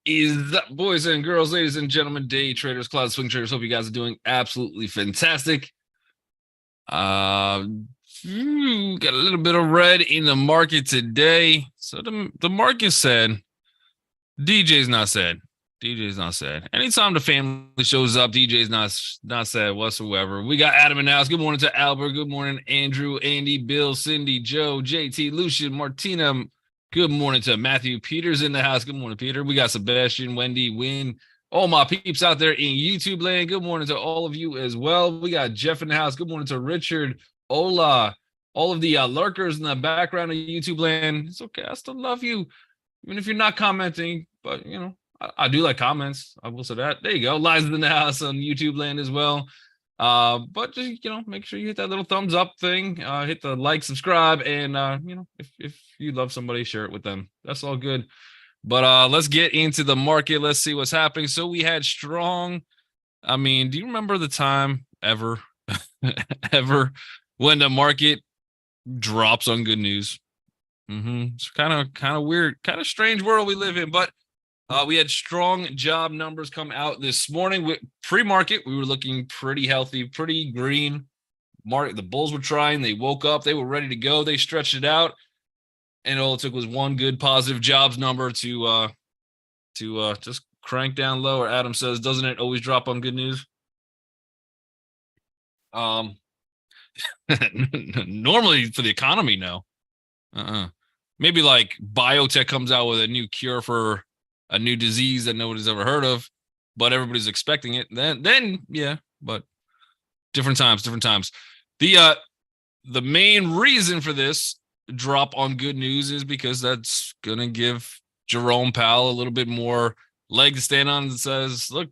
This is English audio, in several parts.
Is up, boys and girls, ladies and gentlemen, day traders, cloud swing traders? Hope you guys are doing absolutely fantastic. Uh, got a little bit of red in the market today. So the market said DJ's not sad. DJ's not sad. Anytime the family shows up, DJ's not sad whatsoever. We got Adam in the house. Good morning to Albert. Good morning, Andrew, Andy, Bill, Cindy, Joe, JT, Lucian, Martina. Good morning to Matthew. Peter's in the house. Good morning, Peter. We got Sebastian, Wendy, Win, all my peeps out there in YouTube land. Good morning to all of you as well. We got Jeff in the house. Good morning to Richard, Ola, all of the lurkers in the background of YouTube land. It's okay. I still love you, even if you're not commenting. But I do like comments. I will say that. There you go. Liza's in the house on YouTube land as well. But just make sure you hit that little thumbs up thing, hit the like, subscribe, and if you love somebody, share it with them. That's all good. But let's get into the market. Let's see what's happening. So we had strong. I mean, do you remember the time ever ever when the market drops on good news? It's kind of weird, kind of strange world we live in, but we had strong job numbers come out this morning. Pre-market, we were looking pretty healthy, pretty green. The bulls were trying. They woke up. They were ready to go. They stretched it out, and all it took was one good positive jobs number to just crank down lower. Adam says, "Doesn't it always drop on good news?" Normally for the economy, no. Maybe like biotech comes out with a new cure for a new disease that nobody's ever heard of, but everybody's expecting it. Then yeah, but different times. The main reason for this drop on good news is because that's gonna give Jerome Powell a little bit more leg to stand on and says, look,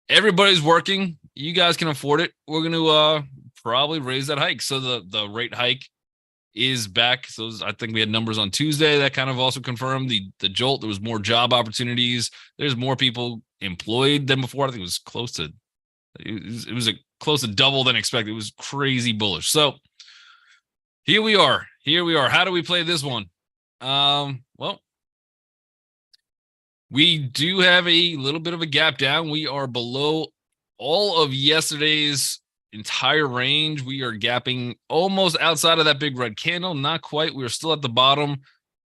everybody's working. You guys can afford it. We're gonna probably raise that hike. So the rate hike is back. So I think we had numbers on Tuesday that kind of also confirmed the jolt. There was more job opportunities. There's more people employed than before. I think it was close to close to double than expected. It was crazy bullish. So here we are. How do we play this one? Well, we do have a little bit of a gap down. We are below all of yesterday's entire range. We are gapping almost outside of that big red candle. Not quite. We're still at the bottom.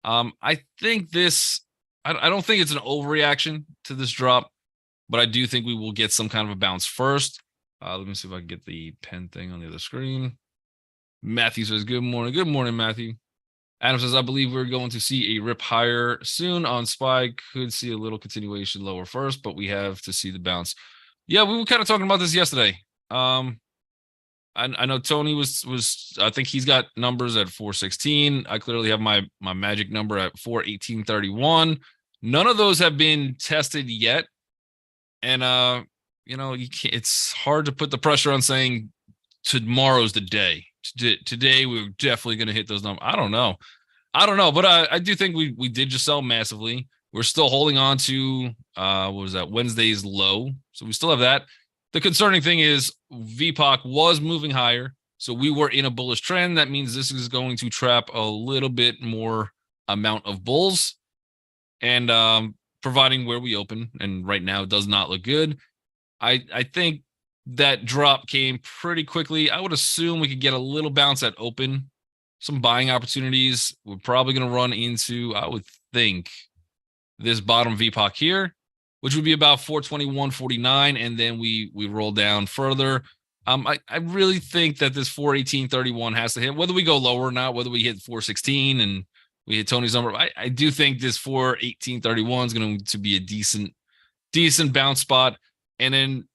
I think I don't think it's an overreaction to this drop, but I do think we will get some kind of a bounce first. Let me see if I can get the pen thing on the other screen. Matthew says, good morning. Good morning, Matthew. Adam says, I believe we're going to see a rip higher soon on SPY. Could see a little continuation lower first, but we have to see the bounce. Yeah, we were kind of talking about this yesterday. I know Tony was I think he's got numbers at 416. I clearly have my magic number at 418.31. None of those have been tested yet. And it's hard to put the pressure on saying tomorrow's the day. Today we're definitely going to hit those numbers. I don't know, but I do think we did just sell massively. We're still holding on to what was that, Wednesday's low, so we still have that. The concerning thing is VPOC was moving higher, so we were in a bullish trend. That means this is going to trap a little bit more amount of bulls, and providing where we open, and right now it does not look good. I think that drop came pretty quickly. I would assume we could get a little bounce at open, some buying opportunities. We're probably going to run into, I would think, this bottom VPOC here, which would be about 421.49, and then we roll down further. I really think that this 418.31 has to hit, whether we go lower or not, whether we hit 416 and we hit Tony's number. I do think this 418.31 is going to be a decent bounce spot. And then,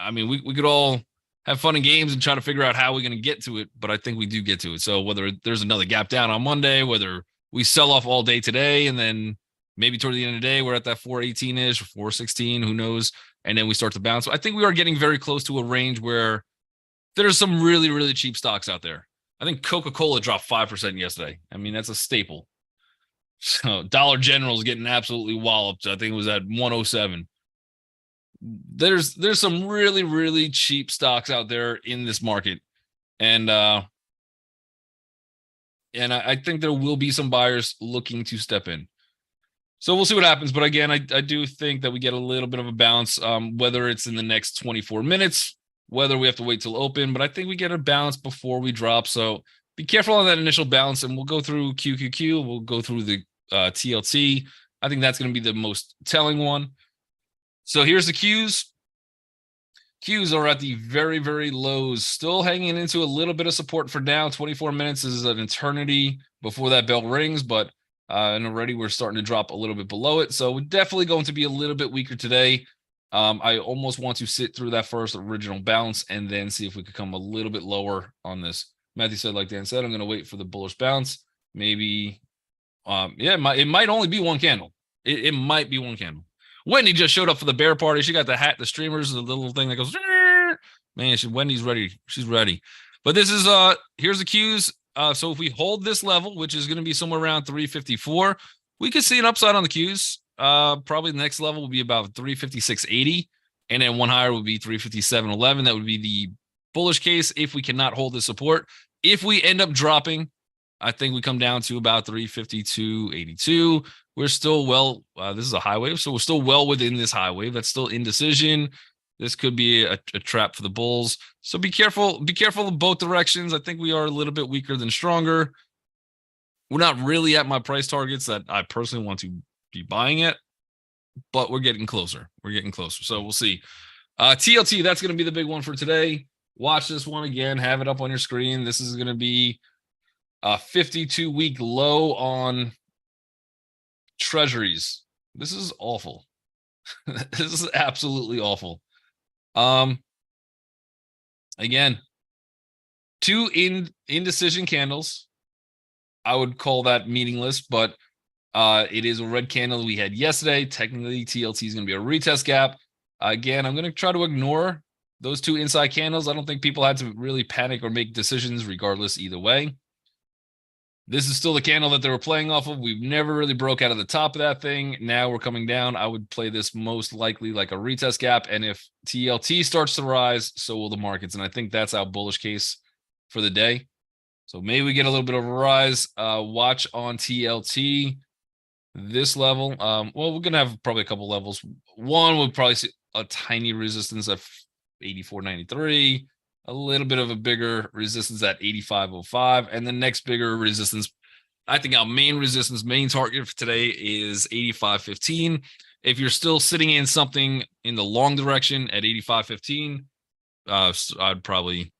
I mean, we could all have fun and games and try to figure out how we're going to get to it, but I think we do get to it. So whether there's another gap down on Monday, whether we sell off all day today, and then maybe toward the end of the day, we're at that 418-ish, 416, who knows? And then we start to bounce. So I think we are getting very close to a range where there's some really, really cheap stocks out there. I think Coca-Cola dropped 5% yesterday. I mean, that's a staple. So Dollar General is getting absolutely walloped. I think it was at 107. There's some really, really cheap stocks out there in this market. And I think there will be some buyers looking to step in. So we'll see what happens. But again, I do think that we get a little bit of a bounce, whether it's in the next 24 minutes, whether we have to wait till open. But I think we get a bounce before we drop. So be careful on that initial bounce. And we'll go through QQQ. We'll go through the TLT. I think that's going to be the most telling one. So here's the Qs. Qs are at the very, very lows, still hanging into a little bit of support for now. 24 minutes is an eternity before that bell rings, but and already we're starting to drop a little bit below it. So we're definitely going to be a little bit weaker today. I almost want to sit through that first original bounce and then see if we could come a little bit lower on this. Matthew said, like Dan said, I'm going to wait for the bullish bounce. Maybe, yeah, it might only be one candle. It might be one candle. Wendy just showed up for the bear party. She got the hat, the streamers, the little thing that goes, man, Wendy's ready. She's ready. But this is, here's the Qs. So if we hold this level, which is going to be somewhere around 354, we could see an upside on the Qs. Probably the next level will be about 356.80. And then one higher would be 357.11. That would be the bullish case if we cannot hold the support. If we end up dropping, I think we come down to about 352.82. We're still this is a high wave, so we're still well within this high wave. That's still indecision. This could be a trap for the bulls. So be careful. Be careful in both directions. I think we are a little bit weaker than stronger. We're not really at my price targets that I personally want to be buying at, but we're getting closer. We're getting closer. So we'll see. TLT, that's going to be the big one for today. Watch this one again. Have it up on your screen. This is going to be a 52-week low on treasuries. This is awful. This is absolutely awful. Again, two indecision candles. I would call that meaningless, but it is a red candle we had yesterday. Technically, TLT is going to be a retest gap. Again, I'm going to try to ignore those two inside candles. I don't think people had to really panic or make decisions regardless either way. This is still the candle that they were playing off of. We've never really broke out of the top of that thing. Now we're coming down. I would play this most likely like a retest gap. And if TLT starts to rise, so will the markets. And I think that's our bullish case for the day. So maybe we get a little bit of a rise. Watch on TLT this level. Well, we're going to have probably a couple levels. One, we'll probably see a tiny resistance of 84.93. A little bit of a bigger resistance at 85.05, and the next bigger resistance, I think our main target for today is 85.15. If you're still sitting in something in the long direction at 85.15, I'd probably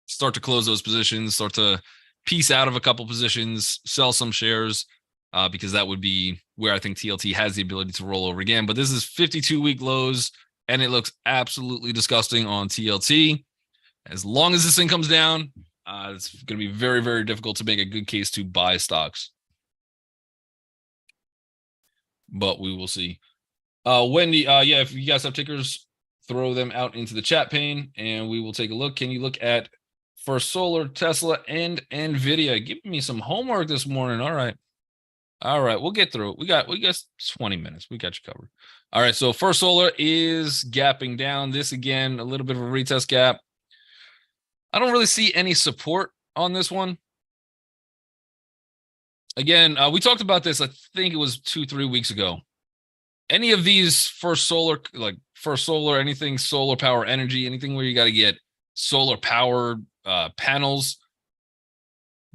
start to close those positions, start to piece out of a couple positions, sell some shares, because that would be where I think TLT has the ability to roll over again. But this is 52-week lows, and it looks absolutely disgusting on TLT. As long as this thing comes down, it's going to be very, very difficult to make a good case to buy stocks. But we will see. Wendy, yeah, if you guys have tickers, throw them out into the chat pane, and we will take a look. Can you look at First Solar, Tesla, and NVIDIA? Give me some homework this morning. All right. We'll get through it. We got 20 minutes. We got you covered. All right. So First Solar is gapping down. This again, a little bit of a retest gap. I don't really see any support on this one. Again, we talked about this, I think it was 2-3 weeks ago. Any of these First Solar, anything solar power energy, anything where you got to get solar power panels,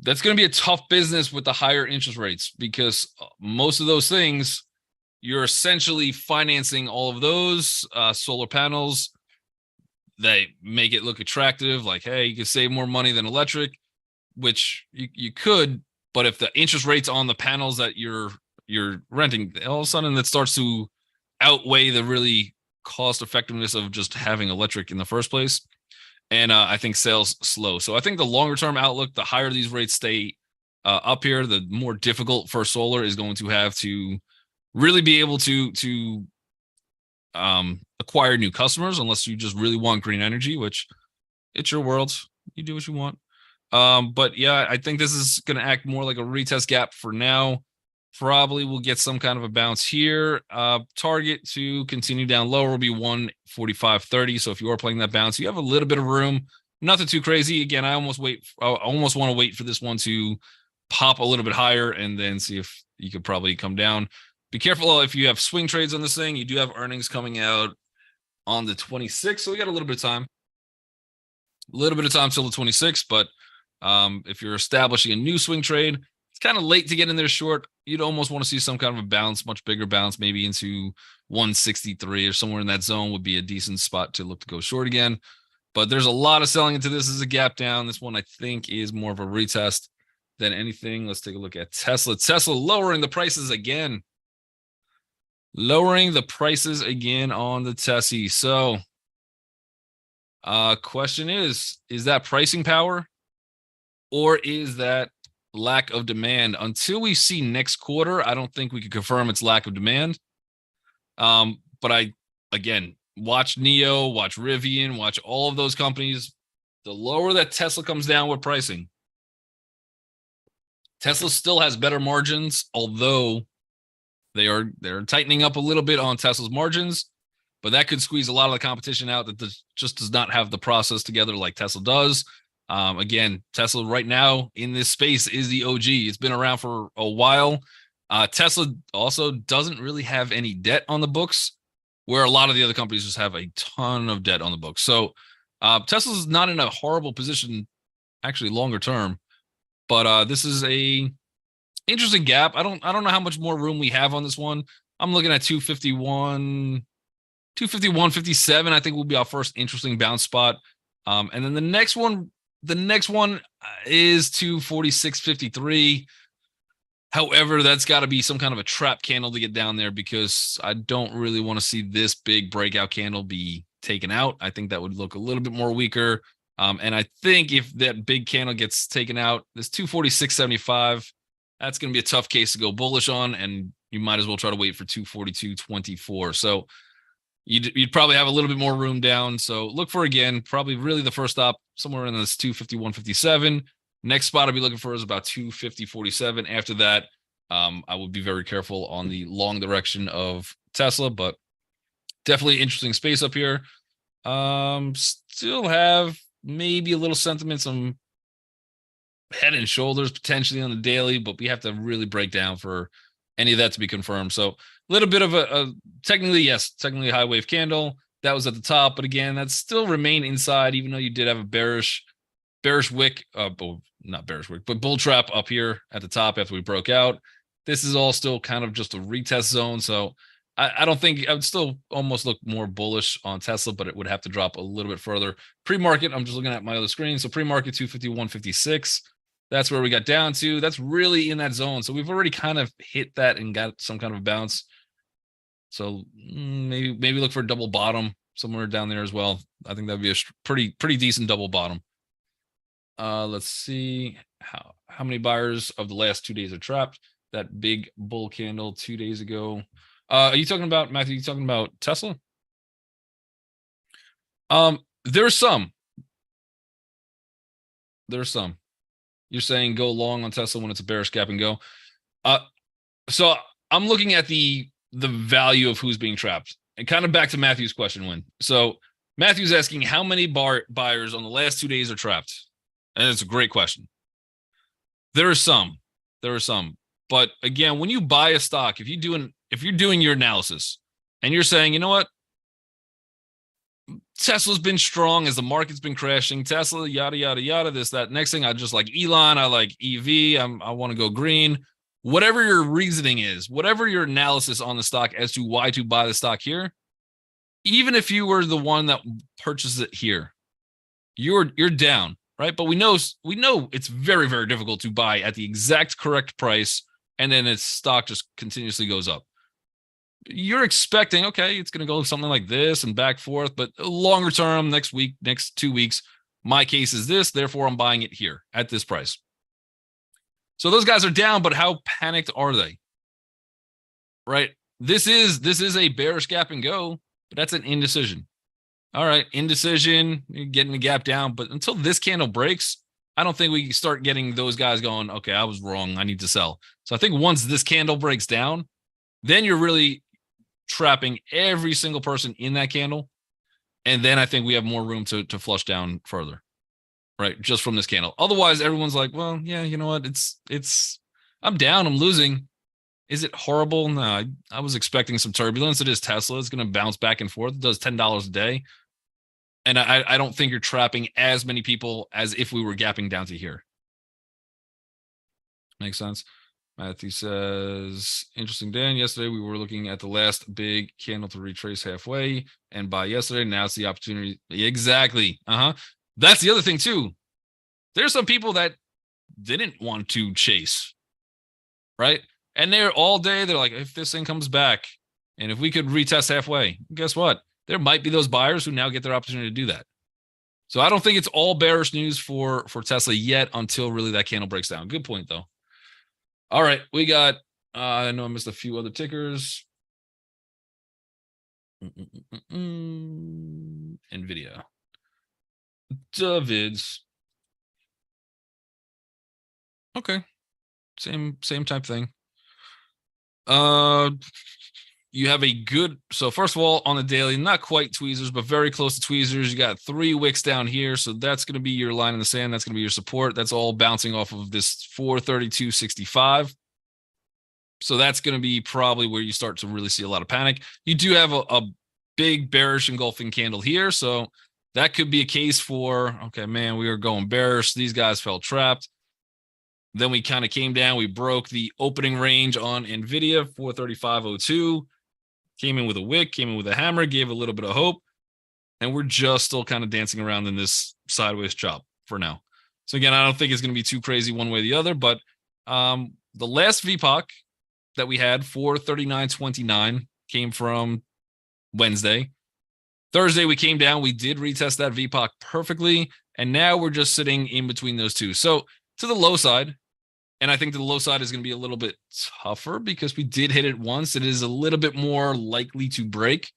that's going to be a tough business with the higher interest rates, because most of those things, you're essentially financing all of those solar panels. They make it look attractive, like, hey, you can save more money than electric, which you could, but if the interest rates on the panels that you're renting, all of a sudden that starts to outweigh the really cost effectiveness of just having electric in the first place. And I think sales slow. So I think the longer term outlook, the higher these rates stay up here, the more difficult First Solar is going to have to really be able to acquire new customers, unless you just really want green energy, which it's your world. You do what you want. But yeah, I think this is going to act more like a retest gap for now. Probably will get some kind of a bounce here. Target to continue down lower will be 145.30. So if you are playing that bounce, you have a little bit of room. Nothing too crazy. Again, I almost want to wait for this one to pop a little bit higher and then see if you could probably come down. Be careful if you have swing trades on this thing. You do have earnings coming out on the 26th, so we got a little bit of time. A little bit of time till the 26th, but if you're establishing a new swing trade, it's kind of late to get in there short. You'd almost want to see some kind of a bounce, much bigger bounce, maybe into 163 or somewhere in that zone would be a decent spot to look to go short again. But there's a lot of selling into this as a gap down. This one I think is more of a retest than anything. Let's take a look at Tesla. Tesla lowering the prices again. Lowering the prices again on the Tessie. So question is that pricing power or is that lack of demand? Until we see next quarter, I don't think we can confirm it's lack of demand. But again, watch NIO, watch Rivian, watch all of those companies. The lower that Tesla comes down with pricing, Tesla still has better margins, although they're tightening up a little bit on Tesla's margins, but that could squeeze a lot of the competition out that just does not have the process together like Tesla does. Again, Tesla right now in this space is the OG. It's been around for a while. Tesla also doesn't really have any debt on the books, where a lot of the other companies just have a ton of debt on the books. So Tesla's not in a horrible position, actually longer term, but this is a interesting gap. I don't know how much more room we have on this one. I'm looking at 251, 251.57. I think will be our first interesting bounce spot. And then the next one is 246.53. However, that's got to be some kind of a trap candle to get down there because I don't really want to see this big breakout candle be taken out. I think that would look a little bit more weaker. And I think if that big candle gets taken out, this 246.75, that's going to be a tough case to go bullish on, and you might as well try to wait for 242.24. So you'd probably have a little bit more room down. So look for, again, probably really the first stop somewhere in this 251.57. Next spot I'll be looking for is about 250.47. After that, I would be very careful on the long direction of Tesla, but definitely interesting space up here. Still have maybe a little sentiment, some head and shoulders potentially on the daily, but we have to really break down for any of that to be confirmed. So a little bit of a technically a high wave candle that was at the top, but again, that still remained inside, even though you did have a bearish wick, not bearish wick, but bull trap up here at the top after we broke out. This is all still kind of just a retest zone. So I don't think I would still almost look more bullish on Tesla, but it would have to drop a little bit further. Pre-market, I'm just looking at my other screen. So pre-market 251.56. That's where we got down to. That's really in that zone. So we've already kind of hit that and got some kind of a bounce. So maybe look for a double bottom somewhere down there as well. I think that'd be a pretty decent double bottom. Let's see how many buyers of the last 2 days are trapped. That big bull candle 2 days ago. Are you talking about, Matthew? Are you talking about Tesla? There's some. You're saying go long on Tesla when it's a bearish gap and go. So I'm looking at the value of who's being trapped, and kind of back to Matthew's question. So Matthew's asking how many buyers on the last 2 days are trapped, and it's a great question. There are some, but again, when you buy a stock, if you're doing your analysis and you're saying, you know what, Tesla's been strong as the market's been crashing. Tesla, yada, yada, yada, this, that. Next thing, I just like Elon. I like EV. I want to go green. Whatever your reasoning is, whatever your analysis on the stock as to why to buy the stock here, even if you were the one that purchased it here, you're down, right? But we know it's very, very difficult to buy at the exact correct price, and then its stock just continuously goes up. You're expecting, okay, it's going to go something like this and back forth, but longer term, next week, next 2 weeks, my case is this, therefore I'm buying it here at this price. So those guys are down, but how panicked are they? Right? This is a bearish gap and go, but that's an indecision. All right, indecision, you're getting the gap down, but until this candle breaks, I don't think we start getting those guys going, okay, I was wrong, I need to sell. So I think once this candle breaks down, then you're really trapping every single person in that candle. And then I think we have more room to flush down further, right? Just from this candle. Otherwise, everyone's like, well, yeah, you know what? I'm down, I'm losing. Is it horrible? No, I was expecting some turbulence. It is Tesla. It's going to bounce back and forth. It does $10 a day. And I don't think you're trapping as many people as if we were gapping down to here. Makes sense. Matthew says, interesting, Dan. Yesterday, we were looking at the last big candle to retrace halfway. And by yesterday, now it's the opportunity. Exactly. That's the other thing, too. There's some people that didn't want to chase, right? And they're all day. They're like, if this thing comes back and if we could retest halfway, guess what? There might be those buyers who now get their opportunity to do that. So I don't think it's all bearish news for Tesla yet until really that candle breaks down. Good point, though. All right, we got, I know I missed a few other tickers. NVIDIA. Davids. Okay. Same type thing. You have a good, so first of all, on the daily, not quite tweezers, but very close to tweezers. You got 3 wicks down here. So that's going to be your line in the sand. That's going to be your support. That's all bouncing off of this 432.65. So that's going to be probably where you start to really see a lot of panic. You do have a big bearish engulfing candle here. So that could be a case for, okay, man, we are going bearish. These guys felt trapped. Then we kind of came down. We broke the opening range on NVIDIA, 435.02. Came in with a wick, came in with a hammer, gave a little bit of hope. And we're just still kind of dancing around in this sideways chop for now. So again, I don't think it's going to be too crazy one way or the other. But the last VPOC that we had, 439.29, came from Wednesday. Thursday, we came down. We did retest that VPOC perfectly. And now we're just sitting in between those two. So to the low side, and I think the low side is going to be a little bit tougher because we did hit it once. It is a little bit more likely to break,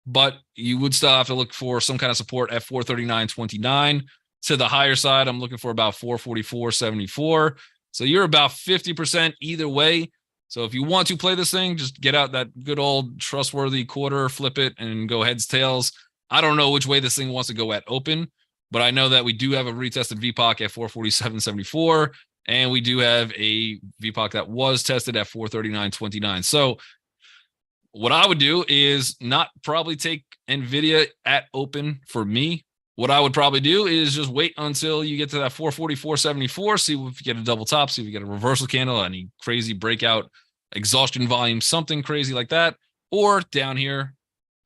but you would still have to look for some kind of support at 439.29. To the higher side, I'm looking for about 444.74. So you're about 50% either way. So if you want to play this thing, just get out that good old trustworthy quarter, flip it, and go heads, tails. I don't know which way this thing wants to go at open, but I know that we do have a retested VPOC at 447.74. And we do have a VPOC that was tested at 439.29. So what I would do is not probably take NVIDIA at open for me. What I would probably do is just wait until you get to that 444.74, see if you get a double top, see if you get a reversal candle, any crazy breakout, exhaustion volume, something crazy like that. Or down here,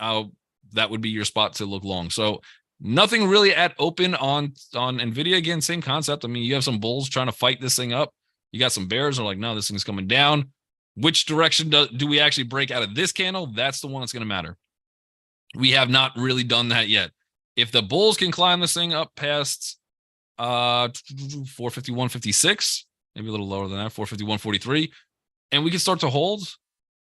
that would be your spot to look long. So nothing really at open on NVIDIA. Again, same concept. I mean, you have some bulls trying to fight this thing up. You got some bears who are like, no, this thing's coming down. Which direction do we actually break out of this candle? That's the one that's going to matter. We have not really done that yet. If the bulls can climb this thing up past 451.56, maybe a little lower than that, 451.43, and we can start to hold,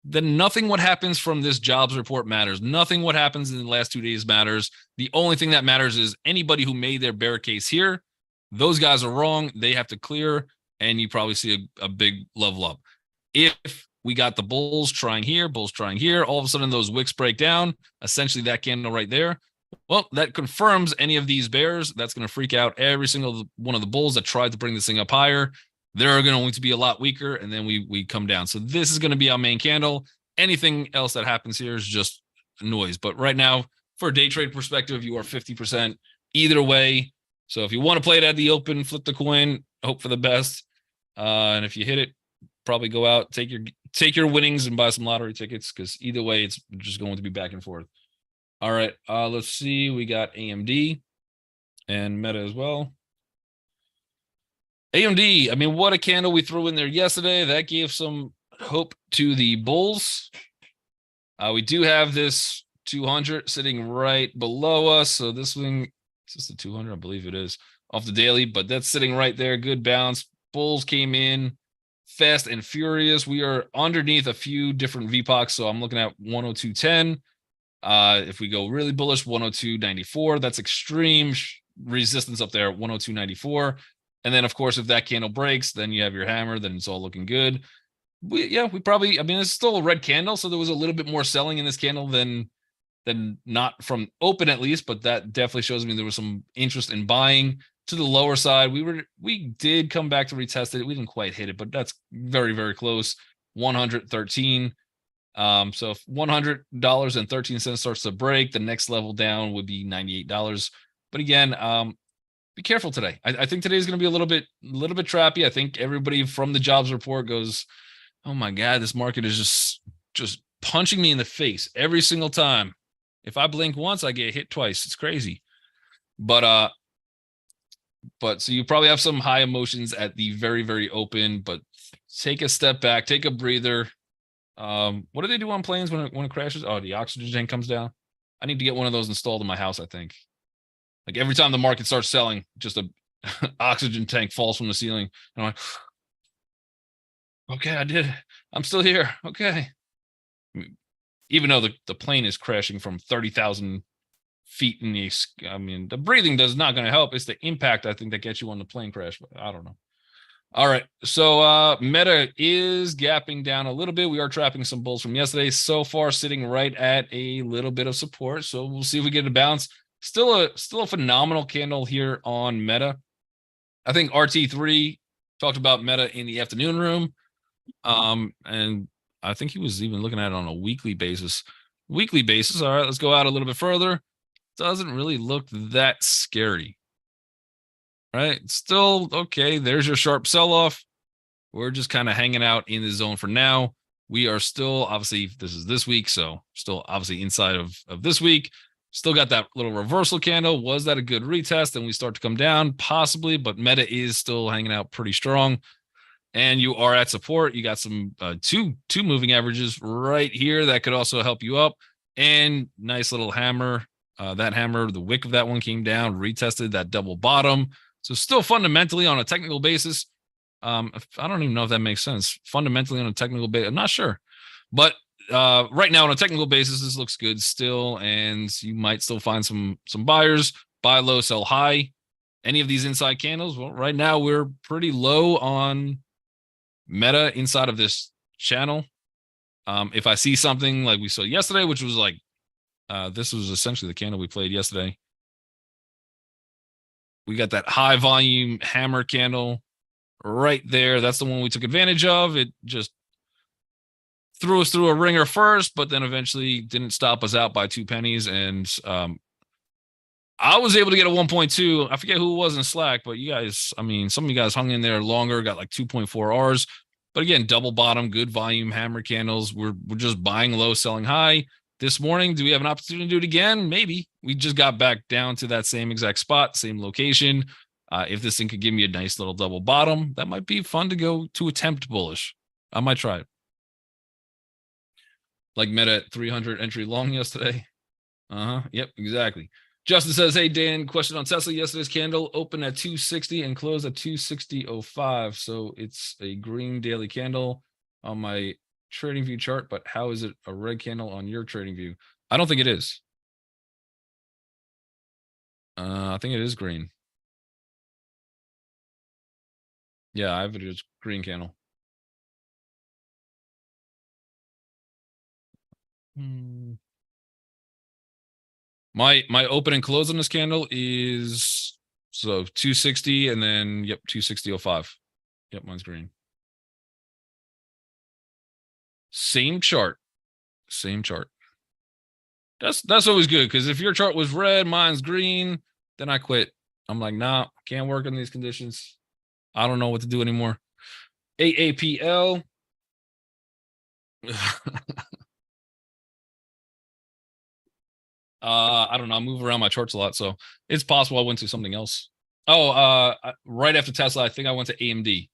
then nothing what happens from this jobs report matters. Nothing what happens in the last 2 days matters. The only thing that matters is anybody who made their bear case here, those guys are wrong. They have to clear, and you probably see a big level up. If we got the bulls trying here, all of a sudden those wicks break down, essentially that candle right there, well, that confirms any of these bears. That's going to freak out every single one of the bulls that tried to bring this thing up higher. They're going to be a lot weaker, and then we come down. So this is going to be our main candle. Anything else that happens here is just noise. But right now, for a day trade perspective, you are 50% either way. So if you want to play it at the open, flip the coin, hope for the best. And if you hit it, probably go out, take your winnings and buy some lottery tickets, because either way, it's just going to be back and forth. All right, let's see. We got AMD and Meta as well. AMD, I mean, what a candle we threw in there yesterday. That gave some hope to the bulls. We do have this 200 sitting right below us. So this thing, is this the 200? I believe it is, off the daily, but that's sitting right there. Good bounce. Bulls came in fast and furious. We are underneath a few different VPOCs. So I'm looking at 102.10. If we go really bullish, 102.94, that's extreme resistance up there at 102.94. And then, of course, if that candle breaks, then you have your hammer, then it's all looking good. We probably, I mean, it's still a red candle, so there was a little bit more selling in this candle than not from open at least, but that definitely shows me there was some interest in buying. To the lower side, we did come back to retest it. We didn't quite hit it, but that's very, very close. 113. So if $100.13 starts to break, the next level down would be $98. But again, be careful today. I think today is going to be a little bit trappy. I think everybody from the jobs report goes, "Oh my God, this market is just punching me in the face every single time. If I blink once, I get hit twice. It's crazy." But so you probably have some high emotions at the very, very open, but take a step back, take a breather. What do they do on planes when it crashes? Oh, the oxygen tank comes down. I need to get one of those installed in my house, I think. Like every time the market starts selling, just a oxygen tank falls from the ceiling. And I'm like, okay, I did it. I'm still here. Okay. Even though the plane is crashing from 30,000 feet in the, I mean, the breathing does not going to help. It's the impact, I think, that gets you on the plane crash. But I don't know. All right. So Meta is gapping down a little bit. We are trapping some bulls from yesterday. So far, sitting right at a little bit of support. So we'll see if we get a bounce. Still a phenomenal candle here on Meta. I think RT3 talked about Meta in the afternoon room. And I think he was even looking at it on a weekly basis. All right, let's go out a little bit further. Doesn't really look that scary. Right? Still okay. There's your sharp sell-off. We're just kind of hanging out in the zone for now. We are still, obviously, this is this week, so still obviously inside of this week. Still got that little reversal candle. Was that a good retest? And we start to come down? Possibly, but Meta is still hanging out pretty strong. And you are at support. You got some two moving averages right here that could also help you up. And nice little hammer. That hammer, the wick of that one came down, retested that double bottom. So still fundamentally on a technical basis. I don't even know if that makes sense. Fundamentally on a technical basis, I'm not sure. But right now on a technical basis, this looks good still, and you might still find some buyers. Buy low, sell high. Any of these inside candles? Well, right now we're pretty low on Meta inside of this channel. If I see something like we saw yesterday, which was like this was essentially the candle we played yesterday. We got that high volume hammer candle right there. That's the one we took advantage of. It just threw us through a ringer first, but then eventually didn't stop us out by 2 pennies. And I was able to get a 1.2. I forget who it was in Slack, but you guys, I mean, some of you guys hung in there longer, got like 2.4 Rs. But again, double bottom, good volume hammer candles. We're just buying low, selling high. This morning, do we have an opportunity to do it again? Maybe. We just got back down to that same exact spot, same location. If this thing could give me a nice little double bottom, that might be fun to go to attempt bullish. I might try it. Like Meta at 300 entry long yesterday. Yep, exactly. Justin says, hey, Dan, question on Tesla. Yesterday's candle opened at 260 and closed at 260.05. So it's a green daily candle on my trading view chart, but how is it a red candle on your trading view? I don't think it is. I think it is green. Yeah, I have it as green candle. My open and close on this candle is so 260 and then yep, 260.05. Yep, mine's green. Same chart. That's always good, because if your chart was red, mine's green, then I quit. I'm like, nah, can't work in these conditions. I don't know what to do anymore. AAPL. I don't know. I move around my charts a lot, so it's possible I went to something else. Oh, right after Tesla, I think I went to AMD.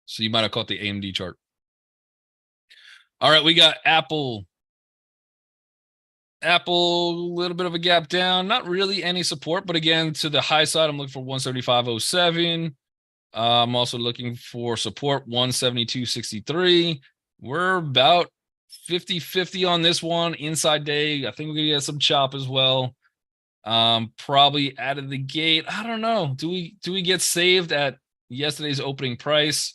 So you might have caught the AMD chart. All right, we got Apple. Apple, a little bit of a gap down. Not really any support, but again, to the high side, I'm looking for 175.07. I'm also looking for support 172.63. We're about 50-50 on this one. Inside day, I think we're gonna get some chop as well. Probably out of the gate. I don't know. Do we get saved at yesterday's opening price?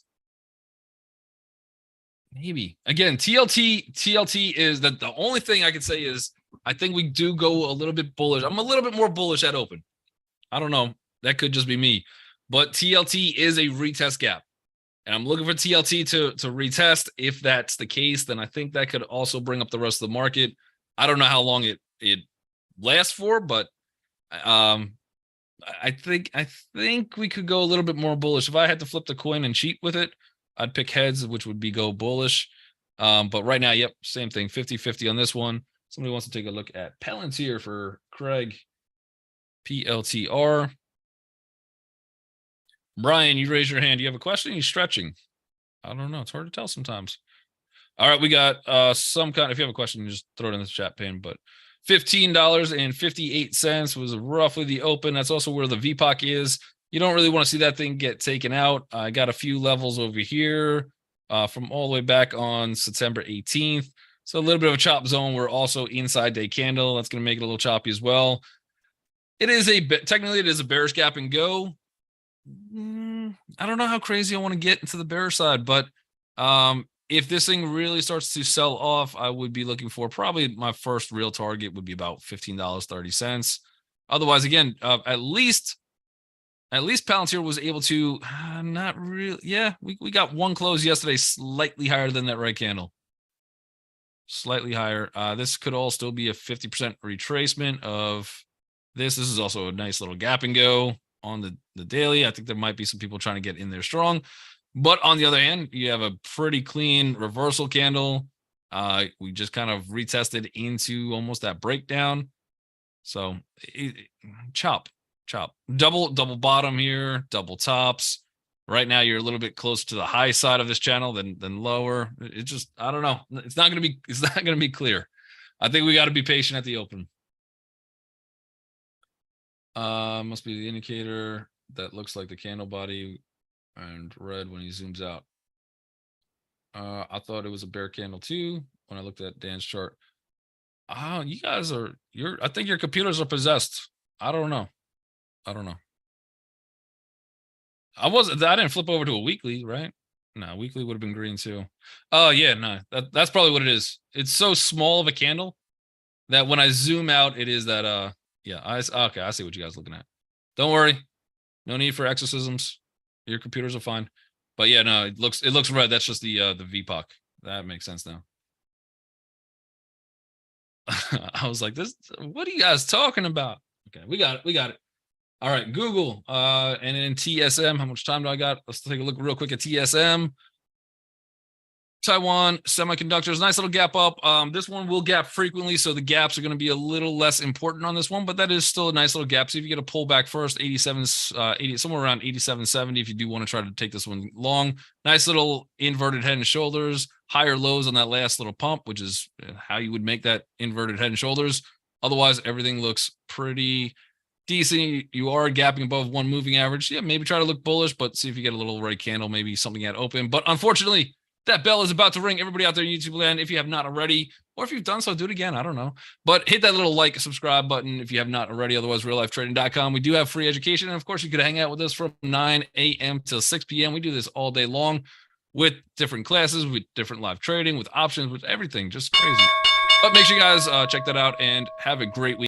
Maybe. Again, TLT is that the only thing I can say is I think we do go a little bit bullish. I'm a little bit more bullish at open. I don't know. That could just be me. But TLT is a retest gap. And I'm looking for TLT to retest. If that's the case, then I think that could also bring up the rest of the market. I don't know how long it lasts for, but um I think we could go a little bit more bullish. If I had to flip the coin and cheat with it, I'd pick heads, which would be go bullish. But right now, yep, same thing, 50-50 on this one. Somebody wants to take a look at Palantir for Craig. PLTR. Brian, you raise your hand. You have a question? You stretching? I don't know. It's hard to tell sometimes. All right, we got some kind. If you have a question, just throw it in the chat pane. But $15.58 was roughly the open. That's also where the VPOC is. You don't really want to see that thing get taken out. I got a few levels over here from all the way back on September 18th. So a little bit of a chop zone. We're also inside day candle. That's going to make it a little choppy as well. It is technically it is a bearish gap and go. I don't know how crazy I want to get into the bearish side, but if this thing really starts to sell off, I would be looking for probably my first real target would be about $15.30. Otherwise, again, at least Palantir was able to not really. Yeah, we got one close yesterday, slightly higher than that right candle. Slightly higher. This could all still be a 50% retracement of this. This is also a nice little gap and go on the daily. I think there might be some people trying to get in there strong. But on the other hand, you have a pretty clean reversal candle. We just kind of retested into almost that breakdown. So chop. Double bottom here, double tops. Right now, you're a little bit closer to the high side of this channel than lower. It just, I don't know. It's not gonna be clear. I think we got to be patient at the open. Must be the indicator that looks like the candle body and red when he zooms out. I thought it was a bear candle too when I looked at Dan's chart. You guys are I think your computers are possessed. I don't know. I didn't flip over to a weekly, right? No, weekly would have been green too. Oh yeah, no. That's probably what it is. It's so small of a candle that when I zoom out, it is that yeah, okay, I see what you guys are looking at. Don't worry. No need for exorcisms. Your computers are fine. But yeah, no, it looks red. That's just the VPOC. That makes sense now. I was like, what are you guys talking about? Okay, we got it. All right, Google. And then TSM. How much time do I got? Let's take a look real quick at TSM. Taiwan Semiconductors, nice little gap up. This one will gap frequently, so the gaps are going to be a little less important on this one, but that is still a nice little gap. So if you get a pullback first, 87, 80, somewhere around 87.70, if you do want to try to take this one long, nice little inverted head and shoulders, higher lows on that last little pump, which is how you would make that inverted head and shoulders. Otherwise, everything looks pretty decent. You are gapping above one moving average. Yeah, maybe try to look bullish, but see if you get a little red candle, maybe something at open. But unfortunately, that bell is about to ring. Everybody out there in YouTube land, if you have not already, or if you've done so, do it again. I don't know. But hit that little like, subscribe button if you have not already. Otherwise, reallifetrading.com. We do have free education. And of course, you could hang out with us from 9 a.m. till 6 p.m. We do this all day long with different classes, with different live trading, with options, with everything. Just crazy. But make sure you guys check that out and have a great week.